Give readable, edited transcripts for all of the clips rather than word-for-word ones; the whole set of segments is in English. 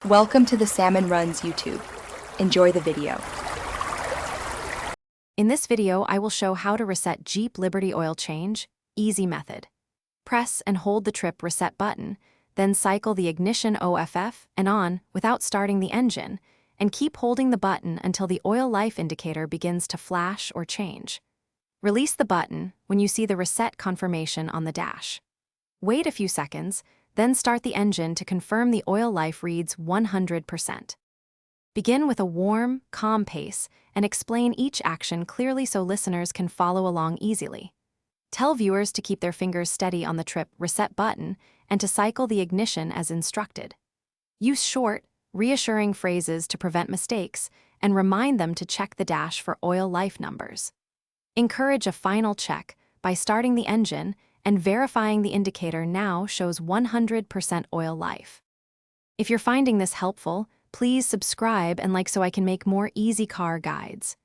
Welcome to the Salmon Runs YouTube. Enjoy the video. In this video, I will show how to reset Jeep Liberty oil change, easy method. Press and hold the trip reset button, then cycle the ignition OFF and on without starting the engine, and keep holding the button until the oil life indicator begins to flash or change. Release the button when you see the reset confirmation on the dash. Wait a few seconds, then start the engine to confirm the oil life reads 100%. Begin with a warm, calm pace and explain each action clearly so listeners can follow along easily. Tell viewers to keep their fingers steady on the trip reset button and to cycle the ignition as instructed. Use short, reassuring phrases to prevent mistakes and remind them to check the dash for oil life numbers. Encourage a final check by starting the engine and verifying the indicator now shows 100% oil life. If you're finding this helpful, please subscribe and like so I can make more easy car guides.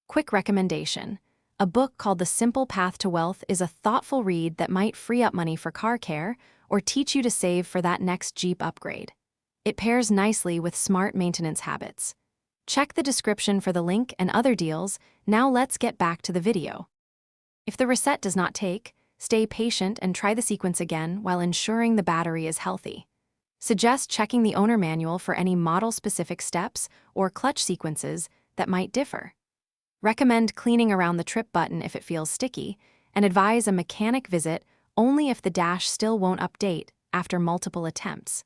Quick recommendation. A book called The Simple Path to Wealth is a thoughtful read that might free up money for car care or teach you to save for that next Jeep upgrade. It pairs nicely with smart maintenance habits. Check the description for the link and other deals. Now let's get back to the video. If the reset does not take, stay patient and try the sequence again while ensuring the battery is healthy. Suggest checking the owner manual for any model-specific steps or clutch sequences that might differ. Recommend cleaning around the trip button if it feels sticky, and advise a mechanic visit only if the dash still won't update after multiple attempts.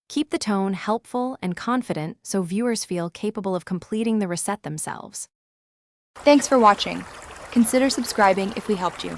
Keep the tone helpful and confident so viewers feel capable of completing the reset themselves. Thanks for watching. Consider subscribing if we helped you.